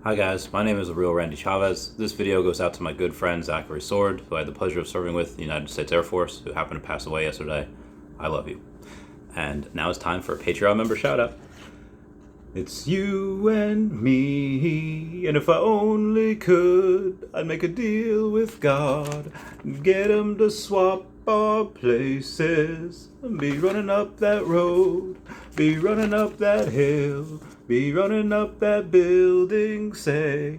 Hi guys, my name is the real Randy Chavez. This video goes out to my good friend Zachary Sword, who I had the pleasure of serving with the United States Air Force, who happened to pass away yesterday. I love you. And now it's time for a Patreon member shout out. It's you and me, and if I only could, I'd make a deal with God, get him to swap our places, be running up that road, be running up that hill, be running up that building, say.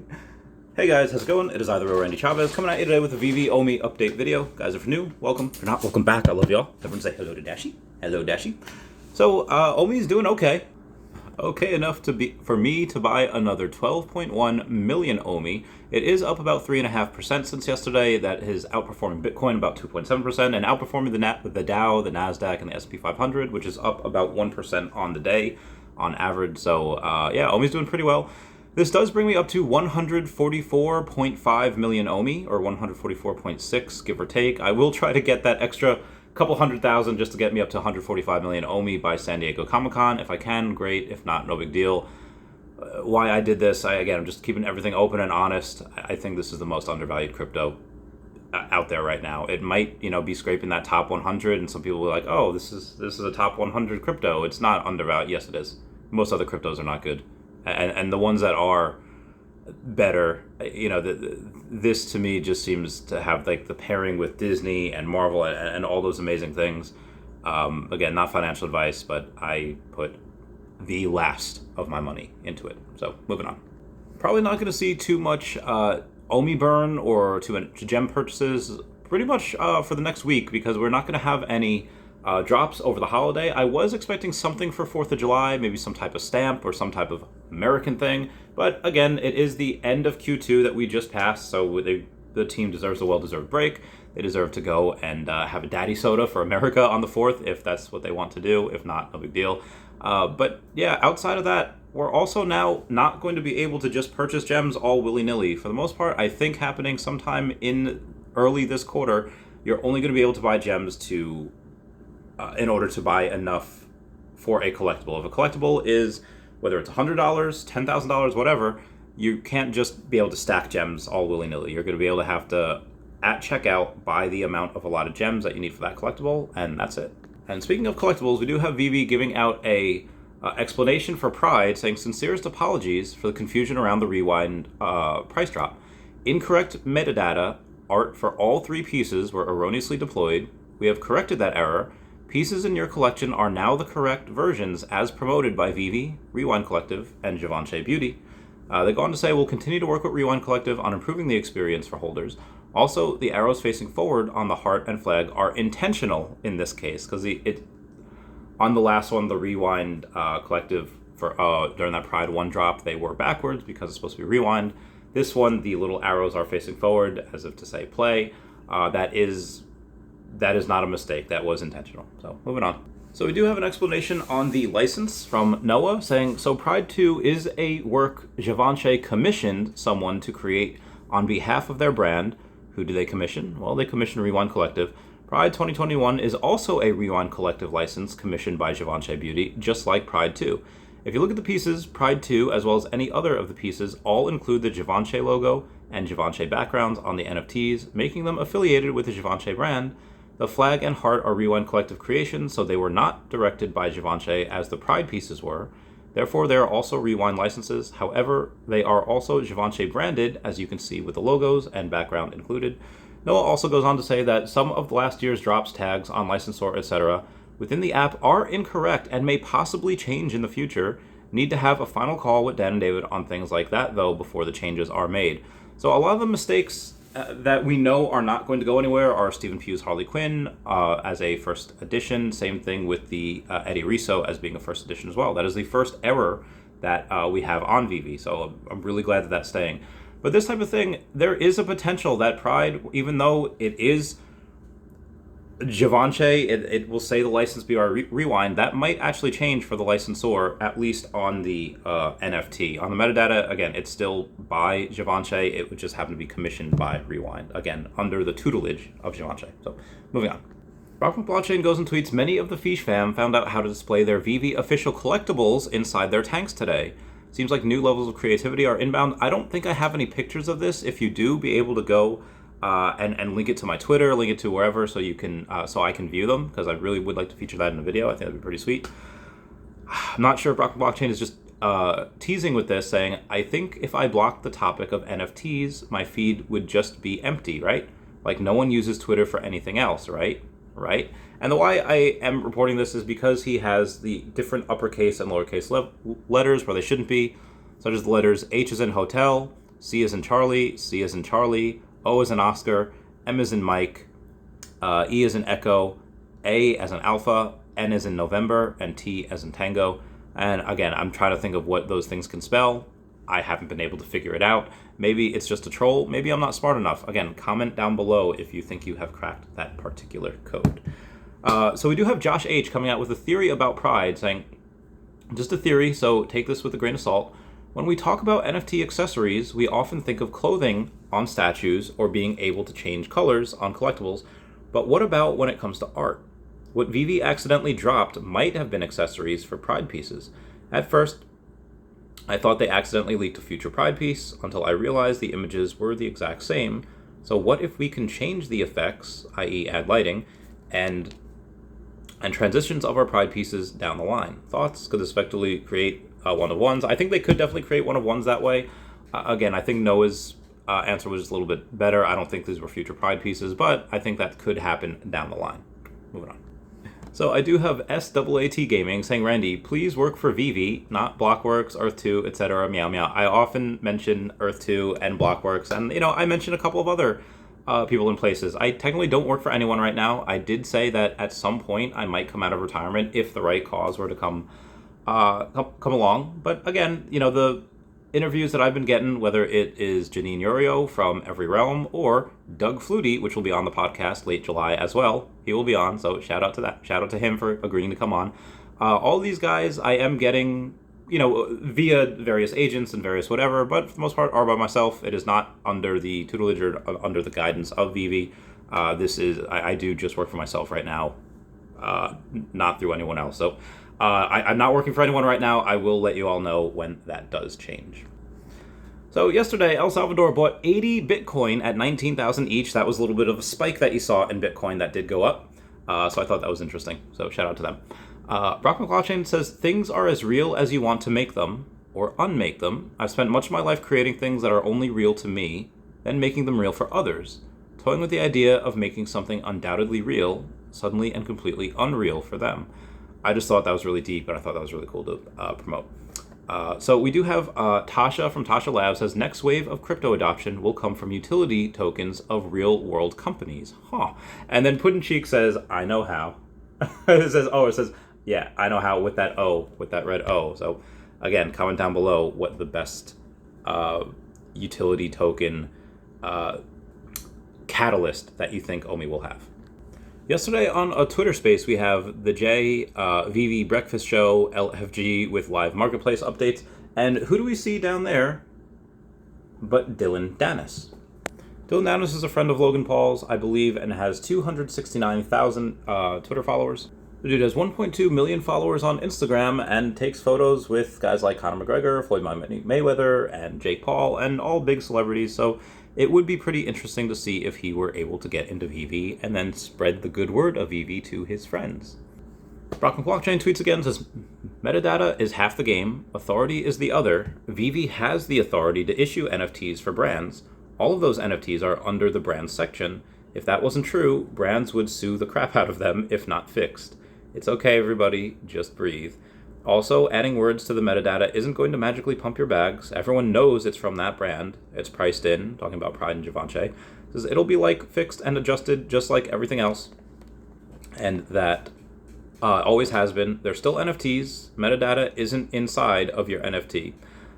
Hey guys, how's it going? It is I, the real Randy Chavez, coming at you today with a Veve OMI update video. Guys, if you're new, welcome. If you're not, welcome back. I love y'all. Everyone say hello to Dashi. Hello, Dashi. So, OMI's doing okay. Okay enough for me to buy another 12.1 million OMI. It is up about 3.5% since yesterday. That is outperforming Bitcoin about 2.7% and outperforming the Dow, the Nasdaq, and the S&P 500, which is up about 1% on the day on average. So yeah, OMI's doing pretty well. This does bring me up to 144.5 million OMI, or 144.6, give or take. I will try to get that extra couple 100,000 just to get me up to 145 million OMI by San Diego Comic-Con. If I can, great. If not, no big deal. Why I did this, I'm just keeping everything open and honest. I think this is the most undervalued crypto out there right now. It might, be scraping that top 100, and some people will be like, oh, this is a top 100 crypto. It's not undervalued. Yes, it is. Most other cryptos are not good. And the ones that are better, this to me just seems to have like the pairing with Disney and Marvel and all those amazing things. Again, not financial advice, but I put the last of my money into it. So moving on. Probably not going to see too much OMI burn or to gem purchases pretty much for the next week, because we're not going to have any drops over the holiday. I was expecting something for 4th of July, maybe some type of stamp or some type of American thing. But again, it is the end of Q2 that we just passed, so the team deserves a well-deserved break. They deserve to go and have a daddy soda for America on the 4th, if that's what they want to do. If not, no big deal. But yeah, outside of that, we're also now not going to be able to just purchase gems all willy-nilly. For the most part, I think happening sometime in early this quarter, you're only going to be able to buy gems in order to buy enough for a collectible. If a collectible is, whether it's $100, $10,000, whatever, you can't just be able to stack gems all willy-nilly. You're going to be able to have to, at checkout, buy the amount of a lot of gems that you need for that collectible, and that's it. And speaking of collectibles, we do have Veve giving out a explanation for Pride, saying sincerest apologies for the confusion around the rewind price drop. Incorrect metadata art for all 3 pieces were erroneously deployed. We have corrected that error. Pieces in your collection are now the correct versions as promoted by Veve, Rewind Collective, and Givenchy Beauty. They go on to say, we'll continue to work with Rewind Collective on improving the experience for holders. Also, the arrows facing forward on the heart and flag are intentional in this case, because on the last one, the Rewind Collective, for during that Pride 1 drop, they were backwards because it's supposed to be rewind. This one, the little arrows are facing forward as if to say play. That is not a mistake. That was intentional. So moving on. So we do have an explanation on the license from Noah, saying, so Pride 2 is a work Givenchy commissioned someone to create on behalf of their brand. Who do they commission? Well, they commissioned Rewind Collective. Pride 2021 is also a Rewind Collective license commissioned by Givenchy Beauty, just like Pride 2. If you look at the pieces, Pride 2, as well as any other of the pieces, all include the Givenchy logo and Givenchy backgrounds on the NFTs, making them affiliated with the Givenchy brand. The flag and heart are Rewind Collective creations, so they were not directed by Givenchy as the Pride pieces were. Therefore, they are also Rewind licenses. However, they are also Givenchy branded, as you can see with the logos and background included. Noah also goes on to say that some of last year's drops, tags on licensor, etc. within the app are incorrect and may possibly change in the future. Need to have a final call with Dan and David on things like that, though, before the changes are made. So a lot of the mistakes that we know are not going to go anywhere are Stephen Pugh's Harley Quinn as a first edition. Same thing with the Eddie Riso as being a first edition as well. That is the first error that we have on Veve, so I'm really glad that that's staying. But this type of thing, there is a potential that Pride, even though it is Givenchy, it will say the license BR Rewind, that might actually change for the licensor, at least on the NFT. On the metadata, again, it's still by Givenchy. It would just happen to be commissioned by Rewind, again, under the tutelage of Givenchy. So, moving on. Rockman Blockchain goes and tweets, many of the Fish fam found out how to display their Veve official collectibles inside their tanks today. Seems like new levels of creativity are inbound. I don't think I have any pictures of this. If you do, be able to go and link it to my Twitter, link it to wherever, so you can so I can view them, because I really would like to feature that in a video. I think that'd be pretty sweet. I'm not sure if Rocket Blockchain is just teasing with this, saying, I think if I blocked the topic of NFTs, my feed would just be empty, right? Like, no one uses Twitter for anything else, right? Right? And the why I am reporting this is because he has the different uppercase and lowercase letters where they shouldn't be, such as the letters H as in hotel, C as in Charlie, C as in Charlie, O as in Oscar, M as in Mike, E as in Echo, A as in Alpha, N as in November, and T as in Tango. And again, I'm trying to think of what those things can spell. I haven't been able to figure it out. Maybe it's just a troll. Maybe I'm not smart enough. Again, comment down below if you think you have cracked that particular code. So we do have Josh H coming out with a theory about pride, saying, just a theory, so take this with a grain of salt. When we talk about NFT accessories, we often think of clothing on statues or being able to change colors on collectibles. But what about when it comes to art? What Veve accidentally dropped might have been accessories for pride pieces. At first, I thought they accidentally leaked a future pride piece until I realized the images were the exact same. So what if we can change the effects, i.e. add lighting, and transitions of our pride pieces down the line? Thoughts? Could this effectively create one-of-ones? I think they could definitely create one-of-ones that way. Again, I think Noah's answer was just a little bit better. I don't think these were future pride pieces, but I think that could happen down the line. Moving on. So I do have SAAT Gaming saying, Randy, please work for Veve, not Blockworks, Earth2, etc. Meow meow. I often mention Earth2 and Blockworks, and I mentioned a couple of other people in places. I technically don't work for anyone right now. I did say that at some point I might come out of retirement if the right cause were to come along. But again, the interviews that I've been getting, whether it is Janine Urio from Every Realm or Doug Flutie, which will be on the podcast late July as well. He will be on, so shout out to that. Shout out to him for agreeing to come on. All these guys I am getting, via various agents and various whatever, but for the most part are by myself. It is not under the tutelage or under the guidance of Veve. I do just work for myself right now, not through anyone else. So I'm not working for anyone right now. I will let you all know when that does change. So yesterday, El Salvador bought 80 Bitcoin at 19,000 each. That was a little bit of a spike that you saw in Bitcoin that did go up. So I thought that was interesting. So shout out to them. Brock McLaughlin says, things are as real as you want to make them or unmake them. I've spent much of my life creating things that are only real to me, then making them real for others. Toying with the idea of making something undoubtedly real, suddenly and completely unreal for them. I just thought that was really deep, and I thought that was really cool to promote. So we do have Tasha from Tasha Labs says, next wave of crypto adoption will come from utility tokens of real-world companies. And then Puddin' Cheek says, I know how. it says, yeah, I know how, with that O, with that red O. So again, comment down below what the best utility token catalyst that you think OMI will have. Yesterday on a Twitter space, we have the Veve Breakfast Show, LFG with live marketplace updates. And who do we see down there but Dylan Danis? Dylan Danis is a friend of Logan Paul's, I believe, and has 269,000 Twitter followers. The dude has 1.2 million followers on Instagram and takes photos with guys like Conor McGregor, Floyd Mayweather, and Jake Paul, and all big celebrities. So it would be pretty interesting to see if he were able to get into Veve and then spread the good word of Veve to his friends. Brock McBlockchain tweets again, says, metadata is half the game, authority is the other. Veve has the authority to issue NFTs for brands. All of those NFTs are under the brands section. If that wasn't true, brands would sue the crap out of them if not fixed. It's okay, everybody, just breathe. Also, adding words to the metadata isn't going to magically pump your bags. Everyone knows it's from that brand. It's priced in, talking about Pride and Givenchy. Says it'll be like fixed and adjusted just like everything else. And that always has been. They're still NFTs. Metadata isn't inside of your NFT.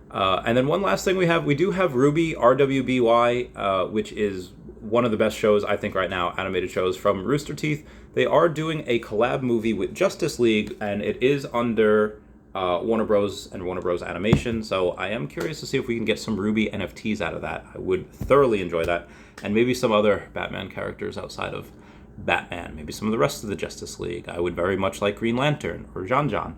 And then one last thing we do have Ruby RWBY, which is one of the best shows, I think, right now, animated shows from Rooster Teeth. They are doing a collab movie with Justice League, and it is under Warner Bros. And Warner Bros. Animation, so I am curious to see if we can get some Ruby NFTs out of that. I would thoroughly enjoy that, and maybe some other Batman characters outside of Batman, maybe some of the rest of the Justice League. I would very much like Green Lantern or John.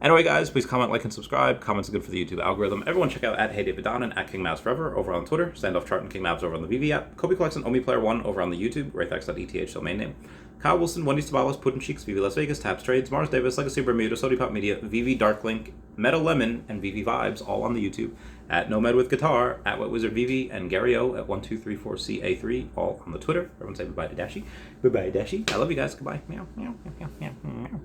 Anyway, guys, please comment, like, and subscribe. Comments are good for the YouTube algorithm. Everyone check out at Hey David Don and at King Mavs Forever over on Twitter. Standoff Chart and King Mavs over on the Veve app. Kobe Collects and OMI Player 1 over on the YouTube. Raythax.eth domain name. Kyle Willson, Wendy Stibalis, Puddin' Cheeks, Veve Las Vegas, Taps Trades, Mars Davis, Legacy Bermuda, Sody Pop Media, Veve Darklink, Metal Lemon, and Veve Vibes, all on the YouTube. At Nomad with Guitar, at Wet Wizard Veve, and Gary O at 1234CA3, all on the Twitter. Everyone say bye-bye to Dashi. Bye-bye, Dashi. I love you guys. Goodbye. Meow, meow, meow, meow, meow, meow.